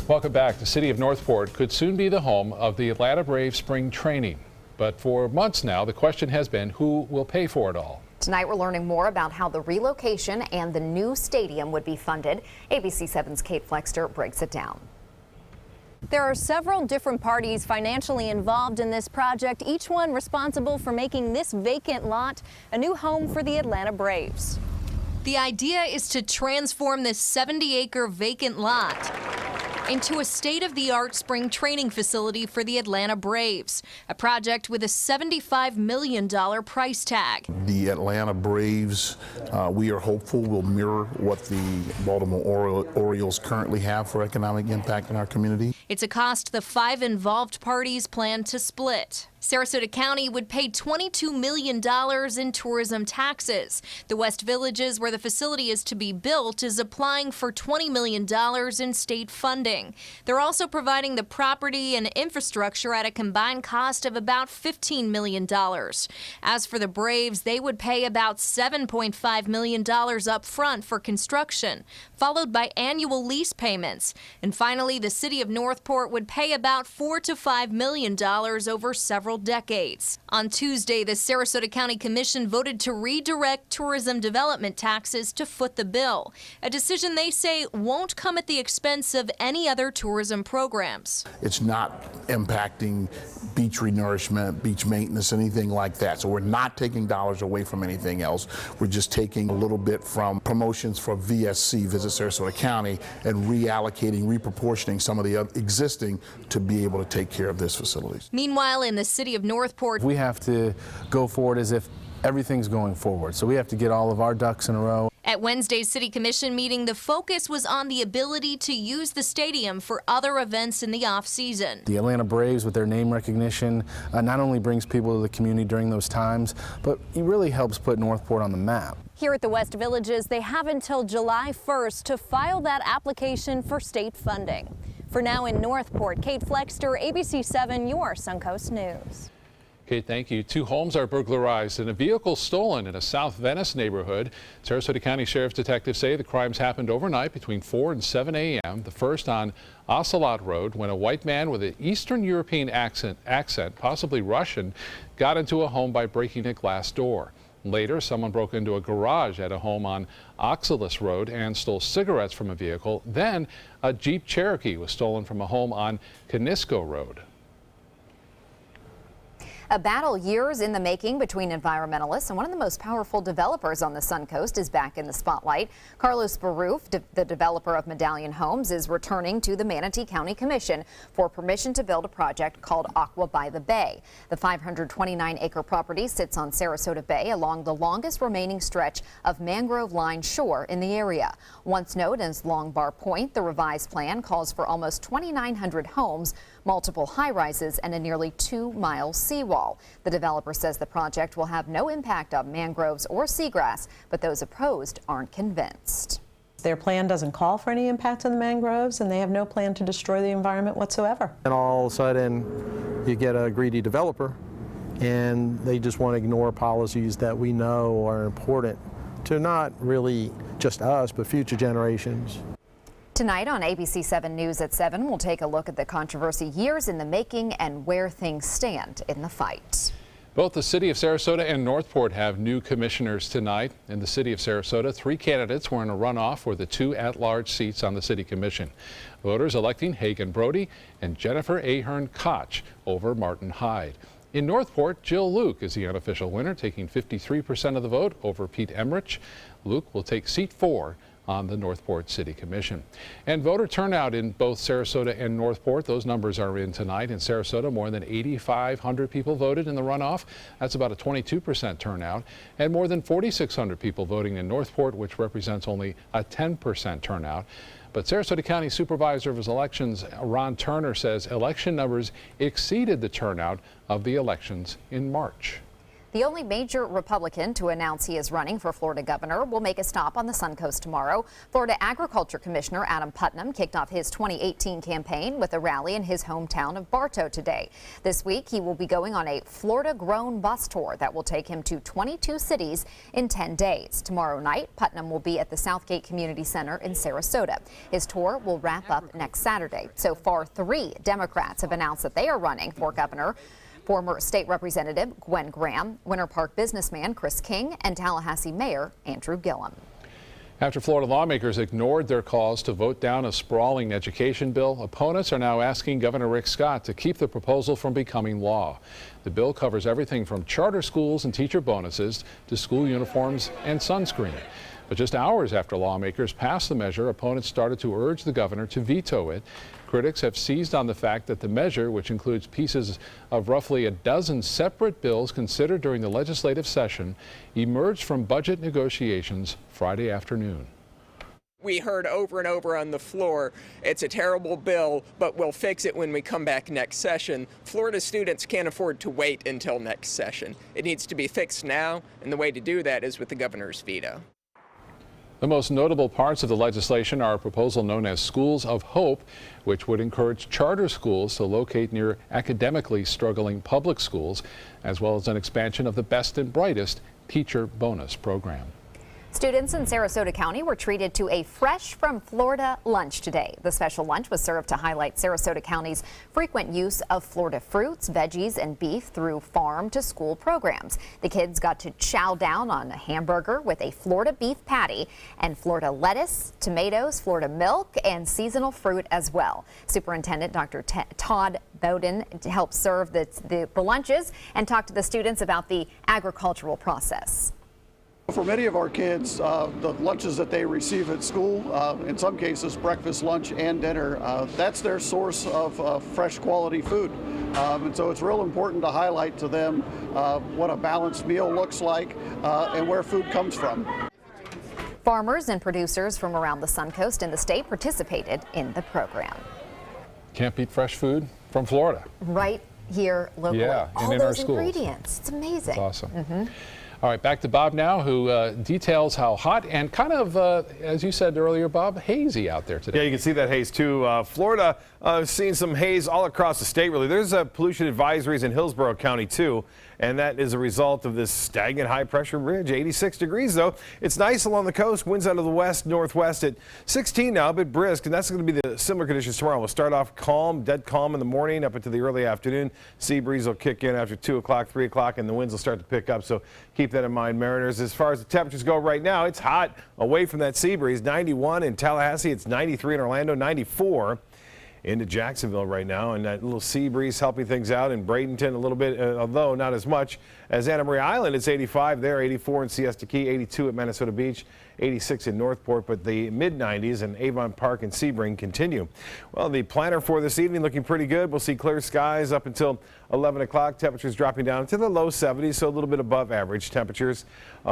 Welcome back. The city of Northport could soon be the home of the Atlanta Braves spring training. But for months now, the question has been who will pay for it all. Tonight, we're learning more about how the relocation and the new stadium would be funded. ABC 7's Kate Flexter breaks it down. There are several different parties financially involved in this project, each one responsible for making this vacant lot a new home for the Atlanta Braves. The idea is to transform this 70-acre vacant lot into a state-of-the-art spring training facility for the Atlanta Braves, a project with a $75 million price tag. The Atlanta Braves, we are hopeful, will mirror what the Baltimore Orioles currently have for economic impact in our community. It's a cost the 5 involved parties plan to split. Sarasota County would pay $22 million in tourism taxes. The West Villages, where the facility is to be built, is applying for $20 million in state funding. They're also providing the property and infrastructure at a combined cost of about $15 million. As for the Braves, they would pay about $7.5 million up front for construction, followed by annual lease payments. And finally, the city of Northport would pay about $4 to $5 million over several decades. On Tuesday, the Sarasota County Commission voted to redirect tourism development taxes to foot the bill, a decision they say won't come at the expense of any other tourism programs. It's not impacting beach renourishment, beach maintenance, anything like that. So we're not taking dollars away from anything else. We're just taking a little bit from promotions for VSC, Visit Sarasota County, and reallocating, reproportioning some of the existing to be able to take care of this facilities. Meanwhile, in the city of Northport, we have to go forward as if everything's going forward. So we have to get all of our ducks in a row. At Wednesday's City Commission meeting, the focus was on the ability to use the stadium for other events in the off-season. The Atlanta Braves, with their name recognition, not only brings people to the community during those times, but it really helps put Northport on the map. Here at the West Villages, they have until July 1st to file that application for state funding. For now in Northport, Kate Flexter, ABC 7, your Suncoast News. Kate, thank you. 2 homes are burglarized and a vehicle stolen in a South Venice neighborhood. Sarasota County Sheriff's detectives say the crimes happened overnight between 4 and 7 a.m. The first on Ocelot Road, when a white man with an Eastern European accent, possibly Russian, got into a home by breaking a glass door. Later, someone broke into a garage at a home on Oxalis Road and stole cigarettes from a vehicle. Then a Jeep Cherokee was stolen from a home on Conisco Road. A battle years in the making between environmentalists and one of the most powerful developers on the Suncoast is back in the spotlight. Carlos Baruf, the developer of Medallion Homes, is returning to the Manatee County Commission for permission to build a project called Aqua by the Bay. The 529-acre property sits on Sarasota Bay along the longest remaining stretch of mangrove-lined shore in the area. Once known as Long Bar Point, the revised plan calls for almost 2,900 homes, multiple high-rises, and a nearly 2-mile seawall. The developer says the project will have no impact on mangroves or seagrass, but those opposed aren't convinced. Their plan doesn't call for any impact on the mangroves, and they have no plan to destroy the environment whatsoever. And all of a sudden, you get a greedy developer, and they just want to ignore policies that we know are important to not really just us, but future generations. Tonight on ABC 7 News at 7, we'll take a look at the controversy years in the making and where things stand in the fight. Both the city of Sarasota and Northport have new commissioners tonight. In the city of Sarasota, 3 candidates were in a runoff for the 2 at-large seats on the city commission. Voters electing Hagan Brody and Jennifer Ahern Koch over Martin Hyde. In Northport, Jill Luke is the unofficial winner, taking 53% of the vote over Pete Emmerich. Luke will take seat 4 on the Northport City Commission. And voter turnout in both Sarasota and Northport, those numbers are in tonight. In Sarasota, more than 8,500 people voted in the runoff. That's about a 22% turnout. And more than 4,600 people voting in Northport, which represents only a 10% turnout. But Sarasota County Supervisor of Elections Ron Turner says election numbers exceeded the turnout of the elections in March. The only major Republican to announce he is running for Florida governor will make a stop on the Suncoast tomorrow. Florida Agriculture Commissioner Adam Putnam kicked off his 2018 campaign with a rally in his hometown of Bartow today. This week, he will be going on a Florida-grown bus tour that will take him to 22 cities in 10 days. Tomorrow night, Putnam will be at the Southgate Community Center in Sarasota. His tour will wrap up next Saturday. So far, 3 Democrats have announced that they are running for governor. Former state representative Gwen Graham, Winter Park businessman Chris King, and Tallahassee Mayor Andrew Gillum. After Florida lawmakers ignored their calls to vote down a sprawling education bill, opponents are now asking Governor Rick Scott to keep the proposal from becoming law. The bill covers everything from charter schools and teacher bonuses to school uniforms and sunscreen. But just hours after lawmakers passed the measure, opponents started to urge the governor to veto it. Critics have seized on the fact that the measure, which includes pieces of roughly a dozen separate bills considered during the legislative session, emerged from budget negotiations Friday afternoon. We heard over and over on the floor, it's a terrible bill, but we'll fix it when we come back next session. Florida students can't afford to wait until next session. It needs to be fixed now, and the way to do that is with the governor's veto. The most notable parts of the legislation are a proposal known as Schools of Hope, which would encourage charter schools to locate near academically struggling public schools, as well as an expansion of the Best and Brightest teacher bonus program. Students in Sarasota County were treated to a Fresh from Florida lunch today. The special lunch was served to highlight Sarasota County's frequent use of Florida fruits, veggies, and beef through farm to school programs. The kids got to chow down on a hamburger with a Florida beef patty and Florida lettuce, tomatoes, Florida milk, and seasonal fruit as well. Superintendent Dr. Todd Bowden helped serve the lunches and talked to the students about the agricultural process. For many of our kids, the lunches that they receive at school, in some cases breakfast, lunch, and dinner, that's their source of fresh quality food. And so it's real important to highlight to them what a balanced meal looks like and where food comes from. Farmers and producers from around the Suncoast and the state participated in the program. Can't beat fresh food from Florida. Right here locally. Yeah, all in those our schools. ingredients. It's amazing. It's awesome. All right, back to Bob now, who details how hot and kind of, as you said earlier, Bob, hazy out there today. Yeah, you can see that haze too. Florida seeing some haze all across the state, really. There's pollution advisories in Hillsborough County too, and that is a result of this stagnant high pressure ridge. 86 degrees though. It's nice along the coast. Winds out of the west northwest at 16 now, a bit brisk, and that's going to be the similar conditions tomorrow. We'll start off calm, dead calm in the morning up into the early afternoon. Sea breeze will kick in after 2 o'clock, 3 o'clock, and the winds will start to pick up. So keep that in mind, Mariners. As far as the temperatures go right now, it's hot away from that sea breeze. 91 in Tallahassee. It's 93 in Orlando, 94 into Jacksonville right now, and that little sea breeze helping things out in Bradenton a little bit, although not as much as Anna Maria Island. It's 85 there, 84 in Siesta Key, 82 at Minnesota Beach, 86 in Northport, but the mid-90s in Avon Park and Sebring continue. Well, the planner for this evening looking pretty good. We'll see clear skies up until 11 o'clock. Temperatures dropping down to the low 70s, so a little bit above average temperatures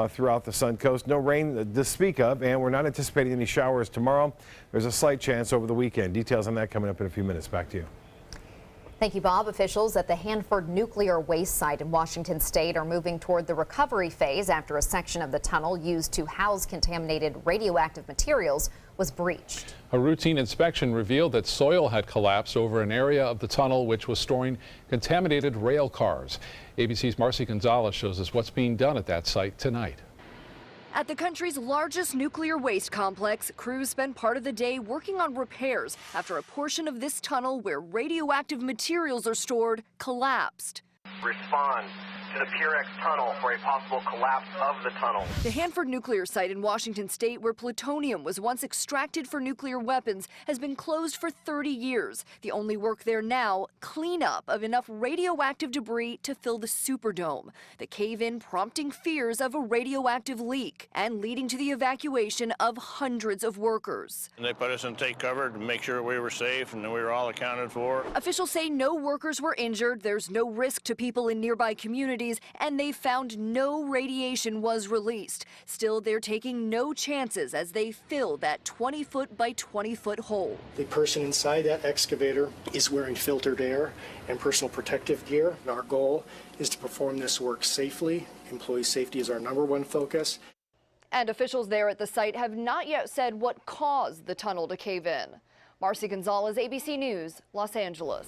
throughout the Suncoast. No rain to speak of, and we're not anticipating any showers tomorrow. There's a slight chance over the weekend. Details on that coming up in a few minutes. Back to you. Thank you, Bob. Officials at the Hanford nuclear waste site in Washington state are moving toward the recovery phase after a section of the tunnel used to house contaminated radioactive materials was breached. A routine inspection revealed that soil had collapsed over an area of the tunnel which was storing contaminated rail cars. ABC's Marcy Gonzalez shows us what's being done at that site tonight. At the country's largest nuclear waste complex, crews spent part of the day working on repairs after a portion of this tunnel where radioactive materials are stored collapsed. Respond to the Purex tunnel for a possible collapse of the tunnel. The Hanford nuclear site in Washington state, where plutonium was once extracted for nuclear weapons, has been closed for 30 years. The only work there now, cleanup of enough radioactive debris to fill the Superdome. The cave-in prompting fears of a radioactive leak and leading to the evacuation of hundreds of workers. And they put us in take cover to make sure we were safe and that we were all accounted for. Officials say no workers were injured. There's no risk to people in nearby communities. cavities, and they found no radiation was released. Still, they're taking no chances as they fill that 20-foot by 20-foot hole. The person inside that excavator is wearing filtered air and personal protective gear. Our goal is to perform this work safely. Employee safety is our #1 focus. And officials there at the site have not yet said what caused the tunnel to cave in. Marcy Gonzalez, ABC News, Los Angeles.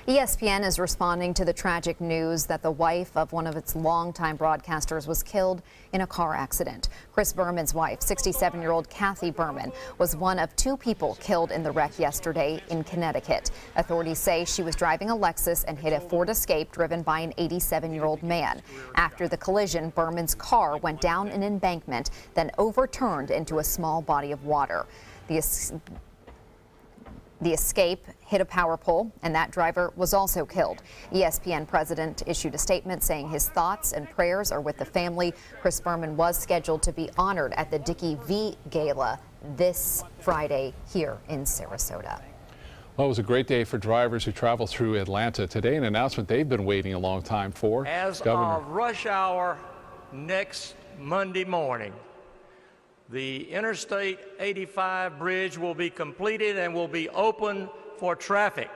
ESPN is responding to the tragic news that the wife of one of its longtime broadcasters was killed in a car accident. Chris Berman's wife, 67-year-old Kathy Berman, was one of 2 people killed in the wreck yesterday in Connecticut. Authorities say she was driving a Lexus and hit a Ford Escape driven by an 87-year-old man. After the collision, Berman's car went down an embankment, then overturned into a small body of water. The Escape hit a power pole, and that driver was also killed. ESPN president issued a statement saying his thoughts and prayers are with the family. Chris Berman was scheduled to be honored at the Dickie V Gala this Friday here in Sarasota. Well, it was a great day for drivers who travel through Atlanta. Today, an announcement they've been waiting a long time for. As of rush hour next Monday morning, the Interstate 85 bridge will be completed and will be open for traffic.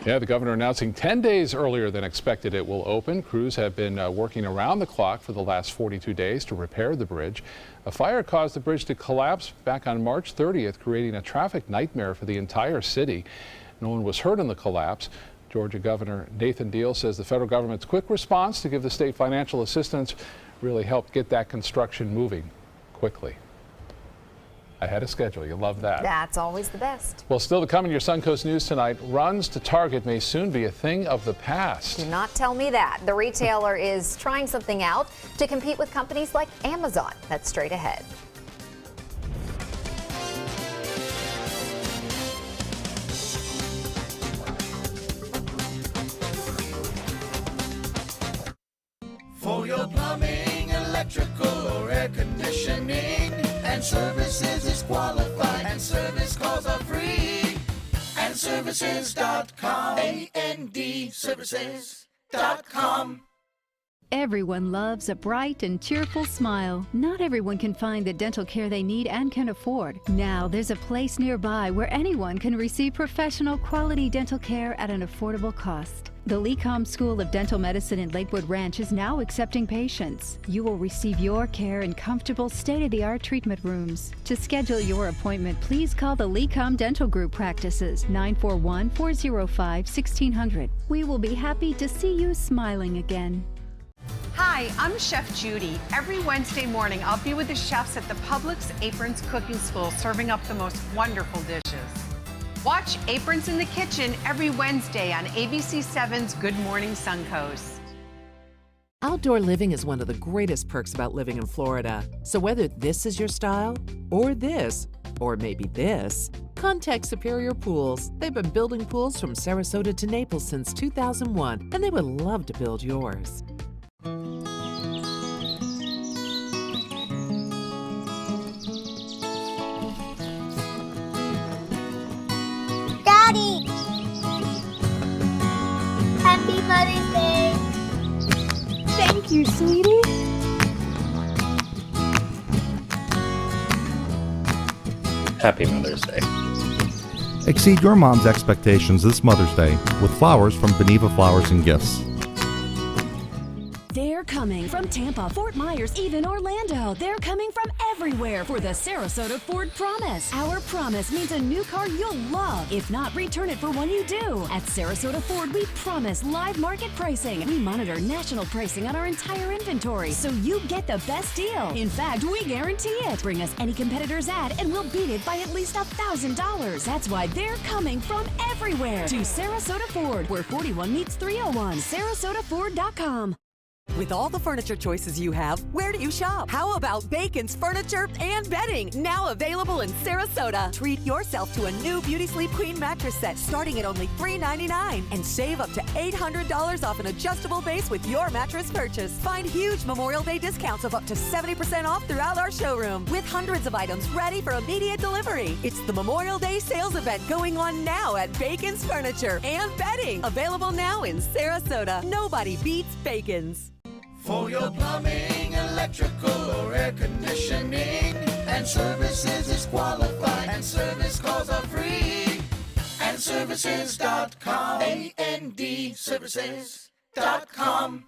Yeah, the governor announcing 10 days earlier than expected it will open. Crews have been working around the clock for the last 42 days to repair the bridge. A fire caused the bridge to collapse back on March 30th, creating a traffic nightmare for the entire city. No one was hurt in the collapse. Georgia Governor Nathan Deal says the federal government's quick response to give the state financial assistance really helped get that construction moving quickly. Ahead of schedule. You love that. That's always the best. Well, still to come in your Suncoast News tonight, runs to Target may soon be a thing of the past. Do not tell me that. The retailer is trying something out to compete with companies like Amazon. That's straight ahead. For your plumbing, electrical, or air conditioning, and services is qualified, and service calls are free. And services.com, AND services.com. Everyone loves a bright and cheerful smile. Not everyone can find the dental care they need and can afford. Now there's a place nearby where anyone can receive professional quality dental care at an affordable cost. The LECOM School of Dental Medicine in Lakewood Ranch is now accepting patients. You will receive your care in comfortable, state-of-the-art treatment rooms. To schedule your appointment, please call the LECOM Dental Group practices, 941-405-1600. We will be happy to see you smiling again. Hi, I'm Chef Judy. Every Wednesday morning, I'll be with the chefs at the Publix Aprons Cooking School serving up the most wonderful dishes. Watch Aprons in the Kitchen every Wednesday on ABC7's Good Morning Suncoast. Outdoor living is one of the greatest perks about living in Florida. So whether this is your style, or this, or maybe this, contact Superior Pools. They've been building pools from Sarasota to Naples since 2001, and they would love to build yours. Daddy! Happy Mother's Day! Thank you, sweetie. Happy Mother's Day. Exceed your mom's expectations this Mother's Day with flowers from Beneva Flowers and Gifts. They're coming from Tampa, Fort Myers, even Orlando. They're coming from everywhere for the Sarasota Ford Promise. Our promise means a new car you'll love. If not, return it for one you do. At Sarasota Ford, we promise live market pricing. We monitor national pricing on our entire inventory, so you get the best deal. In fact, we guarantee it. Bring us any competitor's ad and we'll beat it by at least $1,000. That's why they're coming from everywhere to Sarasota Ford, where 41 meets 301. SarasotaFord.com. With all the furniture choices you have, where do you shop? How about Bacon's Furniture and Bedding, now available in Sarasota? Treat yourself to a new Beauty Sleep Queen mattress set starting at only $399 and save up to $800 off an adjustable base with your mattress purchase. Find huge Memorial Day discounts of up to 70% off throughout our showroom with hundreds of items ready for immediate delivery. It's the Memorial Day sales event going on now at Bacon's Furniture and Bedding, available now in Sarasota. Nobody beats Bacon's. For your plumbing, electrical, or air conditioning, and services is qualified, and service calls are free. And services.com, ANDservices.com.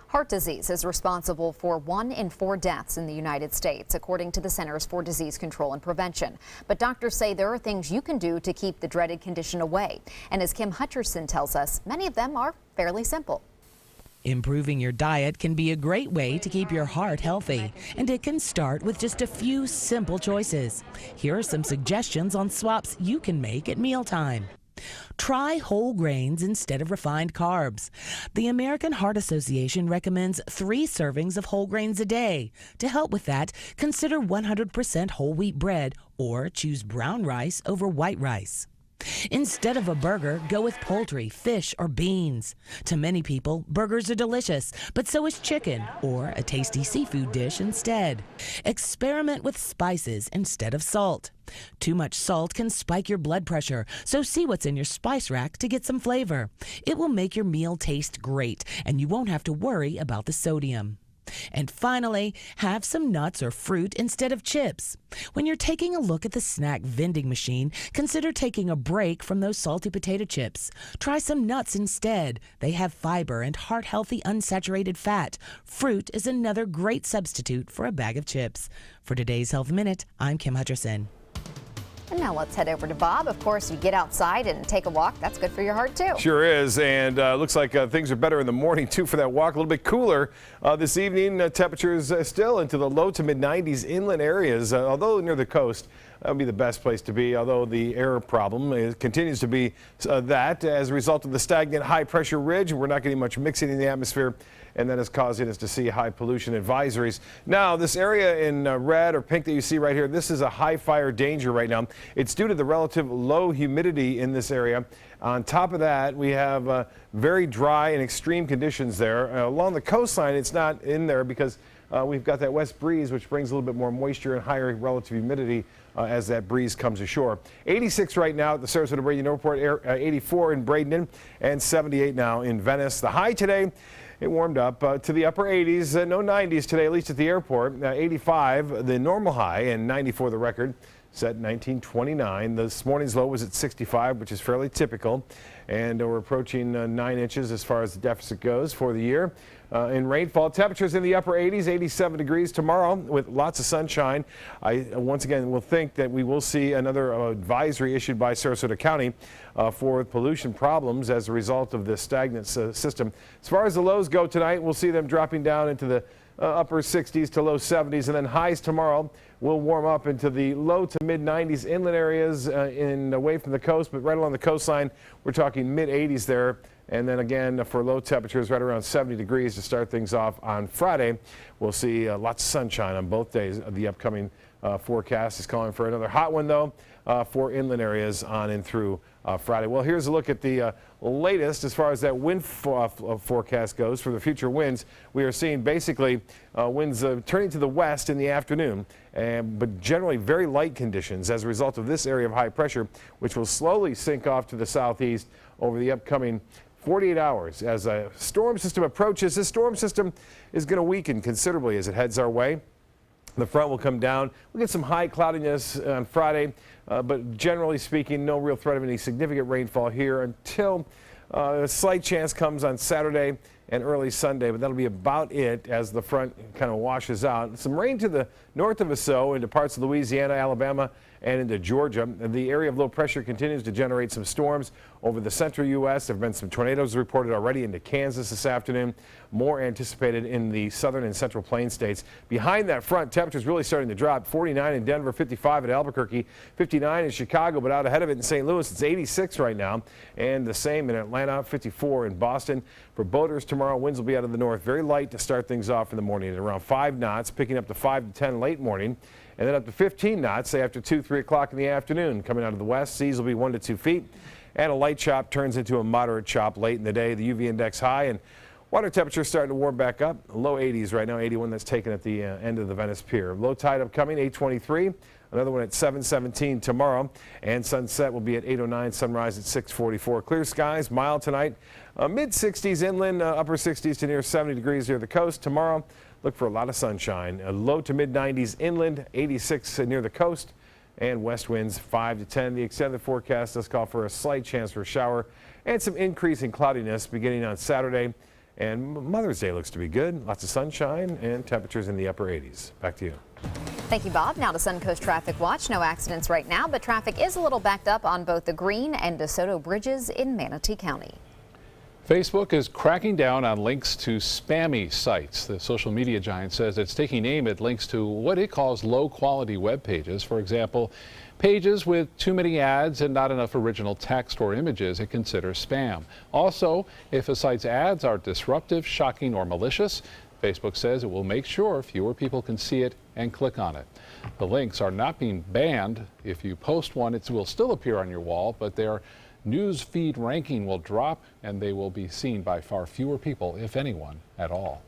Heart disease is responsible for 1 in 4 deaths in the United States, according to the Centers for Disease Control and Prevention. But doctors say there are things you can do to keep the dreaded condition away. And as Kim Hutcherson tells us, many of them are fairly simple. Improving your diet can be a great way to keep your heart healthy, and it can start with just a few simple choices. Here are some suggestions on swaps you can make at mealtime. Try whole grains instead of refined carbs. The American Heart Association recommends 3 servings of whole grains a day. To help with that, consider 100% whole wheat bread or choose brown rice over white rice. Instead of a burger, go with poultry, fish, or beans. To many people, burgers are delicious, but so is chicken or a tasty seafood dish instead. Experiment with spices instead of salt. Too much salt can spike your blood pressure, so see what's in your spice rack to get some flavor. It will make your meal taste great, and you won't have to worry about the sodium. And finally, have some nuts or fruit instead of chips. When you're taking a look at the snack vending machine, consider taking a break from those salty potato chips. Try some nuts instead. They have fiber and heart-healthy unsaturated fat. Fruit is another great substitute for a bag of chips. For today's Health Minute, I'm Kim Hutcherson. And now let's head over to Bob. Of course, you get outside and take a walk. That's good for your heart, too. Sure is, and looks like things are better in the morning, too, for that walk. A little bit cooler this evening. Temperatures still into the low to mid-90s inland areas, although near the coast. That would be the best place to be, although the air problem continues to be that as a result of the stagnant high-pressure ridge. We're not getting much mixing in the atmosphere, and that is causing us to see high pollution advisories. Now, this area in red or pink that you see right here, this is a high fire danger right now. It's due to the relative low humidity in this area. On top of that, we have very dry and extreme conditions there. Along the coastline, it's not in there because we've got that west breeze, which brings a little bit more moisture and higher relative humidity as that breeze comes ashore. 86 right now at the Sarasota Braden Airport, 84 in Bradenton, and 78 now in Venice. The high today, it warmed up to the upper 80s, no 90s today, at least at the airport. 85, the normal high, and 94 the record. Set 1929. This morning's low was at 65, which is fairly typical. And we're approaching 9 inches as far as the deficit goes for the year. In rainfall, temperatures in the upper 80s, 87 degrees tomorrow with lots of sunshine. I once again will think that we will see another advisory issued by Sarasota County for pollution problems as a result of this stagnant system. As far as the lows go tonight, we'll see them dropping down into the upper 60s to low 70s, and then highs tomorrow will warm up into the low to mid 90s inland areas away from the coast, but right along the coastline, we're talking mid 80s there. And then again, for low temperatures, right around 70 degrees to start things off on Friday. We'll see lots of sunshine on both days of the upcoming forecast is calling for another hot one, though, for inland areas on and through Friday. Well, here's a look at the latest as far as that wind forecast goes for the future winds. We are seeing basically winds turning to the west in the afternoon, but generally very light conditions as a result of this area of high pressure, which will slowly sink off to the southeast over the upcoming 48 hours. As a storm system approaches, this storm system is going to weaken considerably as it heads our way. The front will come down. We'll get some high cloudiness on Friday, but generally speaking, no real threat of any significant rainfall here until a slight chance comes on Saturday and early Sunday, but that'll be about it as the front kind of washes out. Some rain to the north of us, so into parts of Louisiana, Alabama, and into Georgia. The area of low pressure continues to generate some storms over the central U.S. There have been some tornadoes reported already into Kansas this afternoon. More anticipated in the southern and central plains states. Behind that front, temperatures really starting to drop. 49 in Denver, 55 at Albuquerque, 59 in Chicago, but out ahead of it in St. Louis, it's 86 right now. And the same in Atlanta, 54 in Boston. For boaters tomorrow, winds will be out of the north, very light to start things off in the morning at around 5 knots, picking up to 5 to 10 late morning. And then up to 15 knots, say after 2, 3 o'clock in the afternoon. Coming out of the west, seas will be 1 to 2 feet. And a light chop turns into a moderate chop late in the day. The UV index high and water temperature starting to warm back up. Low 80s right now, 81 that's taken at the end of the Venice Pier. Low tide upcoming, 8:23. Another one at 7:17 tomorrow. And sunset will be at 8:09, sunrise at 6:44. Clear skies, mild tonight. Mid-60s inland, upper 60s to near 70 degrees near the coast. Tomorrow, look for a lot of sunshine. Low to mid-90s inland, 86 near the coast, and west winds 5 to 10. The extended forecast does call for a slight chance for a shower and some increase in cloudiness beginning on Saturday. And Mother's Day looks to be good. Lots of sunshine and temperatures in the upper 80s. Back to you. Thank you, Bob. Now to Suncoast Traffic Watch. No accidents right now, but traffic is a little backed up on both the Green and DeSoto bridges in Manatee County. Facebook is cracking down on links to spammy sites. The social media giant says it's taking aim at links to what it calls low-quality web pages. For example, pages with too many ads and not enough original text or images it considers spam. Also, if a site's ads are disruptive, shocking, or malicious, Facebook says it will make sure fewer people can see it and click on it. The links are not being banned. If you post one, it will still appear on your wall, but their news feed ranking will drop and they will be seen by far fewer people, if anyone at all.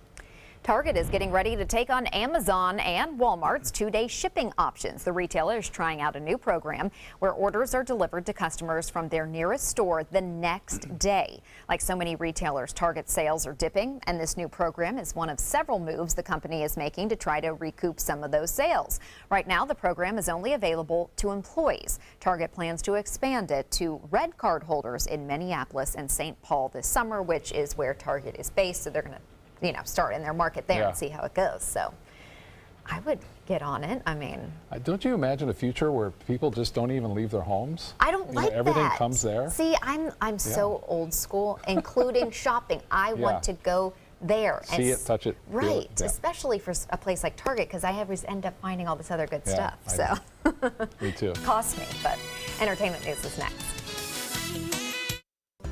Target is getting ready to take on Amazon and Walmart's 2-day shipping options. The retailer is trying out a new program where orders are delivered to customers from their nearest store the next day. Like so many retailers, Target sales are dipping, and this new program is one of several moves the company is making to try to recoup some of those sales. Right now, the program is only available to employees. Target plans to expand it to Red Card holders in Minneapolis and St. Paul this summer, which is where Target is based, so they're going to start in their market there and see how it goes. So I would get on it. I mean, don't you imagine a future where people just don't even leave their homes? I don't like everything that. Comes there. See, I'm so old school, including shopping. I want to go there and see it, touch it, right? feel it. Yeah. Especially for a place like Target, because I always end up finding all this other good stuff. So me too. Cost me, but entertainment news is next.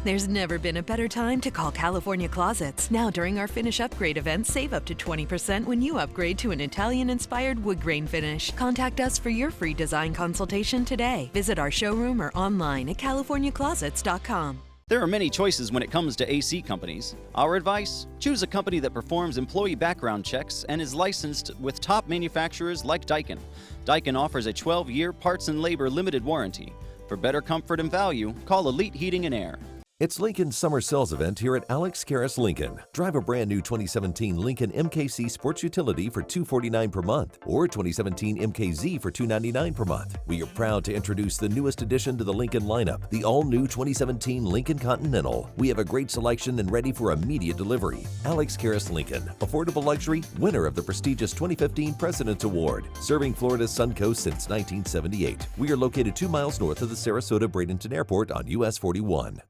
There's never been a better time to call California Closets. Now during our Finish Upgrade event, save up to 20% when you upgrade to an Italian-inspired wood grain finish. Contact us for your free design consultation today. Visit our showroom or online at californiaclosets.com. There are many choices when it comes to AC companies. Our advice? Choose a company that performs employee background checks and is licensed with top manufacturers like Daikin. Daikin offers a 12-year parts and labor limited warranty. For better comfort and value, call Elite Heating and Air. It's Lincoln's summer sales event here at Alex Karras Lincoln. Drive a brand new 2017 Lincoln MKC Sports Utility for $249 per month or 2017 MKZ for $299 per month. We are proud to introduce the newest addition to the Lincoln lineup, the all-new 2017 Lincoln Continental. We have a great selection and ready for immediate delivery. Alex Karras Lincoln, affordable luxury, winner of the prestigious 2015 President's Award, serving Florida's Suncoast since 1978. We are located 2 miles north of the Sarasota-Bradenton Airport on US 41.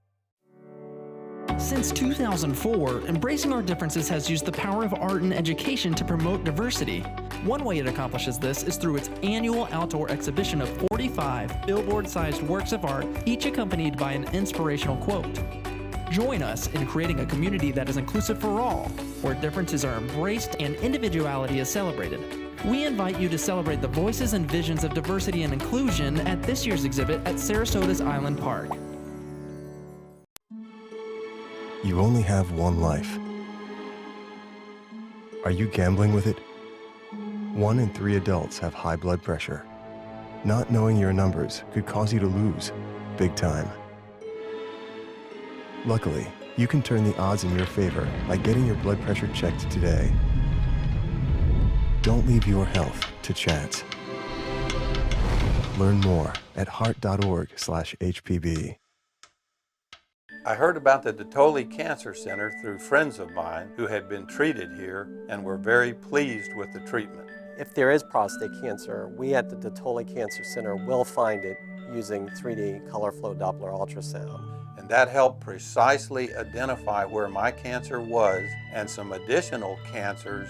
Since 2004, Embracing Our Differences has used the power of art and education to promote diversity. One way it accomplishes this is through its annual outdoor exhibition of 45 billboard-sized works of art, each accompanied by an inspirational quote. Join us in creating a community that is inclusive for all, where differences are embraced and individuality is celebrated. We invite you to celebrate the voices and visions of diversity and inclusion at this year's exhibit at Sarasota's Island Park. You only have one life. Are you gambling with it? 1 in 3 adults have high blood pressure. Not knowing your numbers could cause you to lose, big time. Luckily, you can turn the odds in your favor by getting your blood pressure checked today. Don't leave your health to chance. Learn more at heart.org/HPB. I heard about the Detoli Cancer Center through friends of mine who had been treated here and were very pleased with the treatment. If there is prostate cancer, we at the Detoli Cancer Center will find it using 3D color flow Doppler ultrasound. And that helped precisely identify where my cancer was and some additional cancers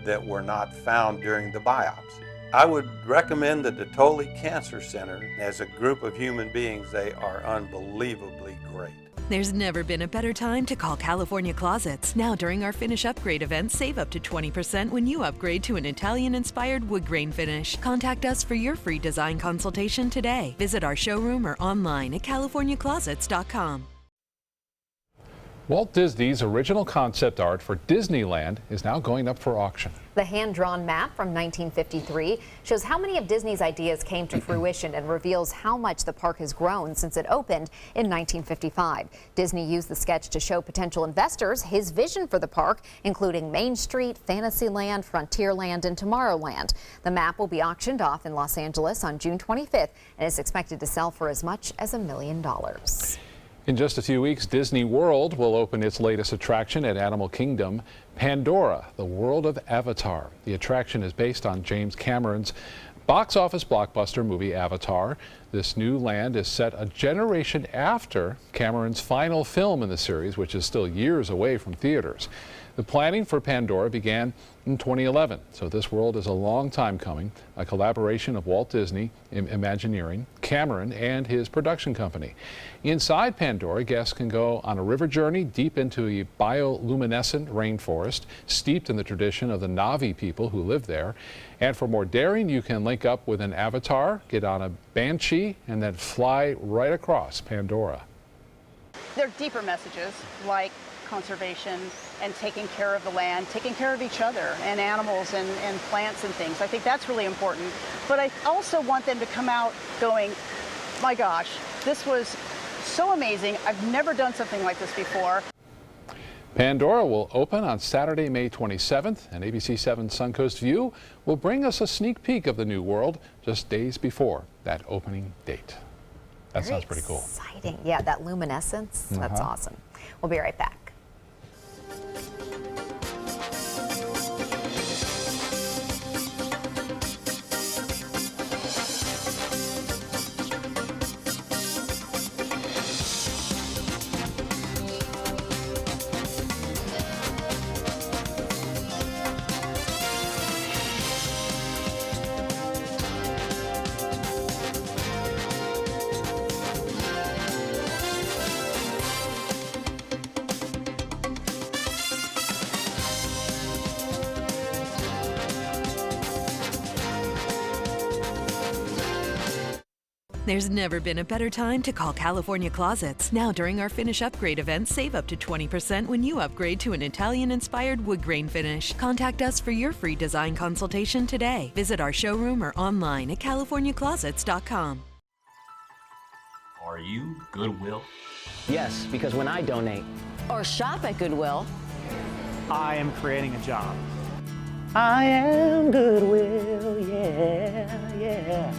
that were not found during the biopsy. I would recommend the Detoli Cancer Center. As a group of human beings, they are unbelievably great. There's never been a better time to call California Closets. Now during our Finish Upgrade event, save up to 20% when you upgrade to an Italian-inspired wood grain finish. Contact us for your free design consultation today. Visit our showroom or online at californiaclosets.com. Walt Disney's original concept art for Disneyland is now going up for auction. The hand-drawn map from 1953 shows how many of Disney's ideas came to fruition and reveals how much the park has grown since it opened in 1955. Disney used the sketch to show potential investors his vision for the park, including Main Street, Fantasyland, Frontierland, and Tomorrowland. The map will be auctioned off in Los Angeles on June 25th and is expected to sell for as much as $1 million. In just a few weeks, Disney World will open its latest attraction at Animal Kingdom, Pandora, the world of Avatar. The attraction is based on James Cameron's box office blockbuster movie Avatar. This new land is set a generation after Cameron's final film in the series, which is still years away from theaters. The planning for Pandora began in 2011, so this world is a long time coming, a collaboration of Walt Disney, Imagineering, Cameron, and his production company. Inside Pandora, guests can go on a river journey deep into a bioluminescent rainforest, steeped in the tradition of the Na'vi people who live there. And for more daring, you can link up with an avatar, get on a Banshee, and then fly right across Pandora. There are deeper messages like conservation and taking care of the land, taking care of each other and animals and plants and things. I think that's really important. But I also want them to come out going, my gosh, this was so amazing. I've never done something like this before. Pandora will open on Saturday, May 27th, and ABC 7 Suncoast View will bring us a sneak peek of the new world just days before that opening date. That sounds pretty cool. Exciting. Yeah, that luminescence. That's awesome. We'll be right back. There's never been a better time to call California Closets. Now during our Finish Upgrade event, save up to 20% when you upgrade to an Italian-inspired wood grain finish. Contact us for your free design consultation today. Visit our showroom or online at californiaclosets.com. Are you Goodwill? Yes, because when I donate or shop at Goodwill, I am creating a job. I am Goodwill, yeah, yeah.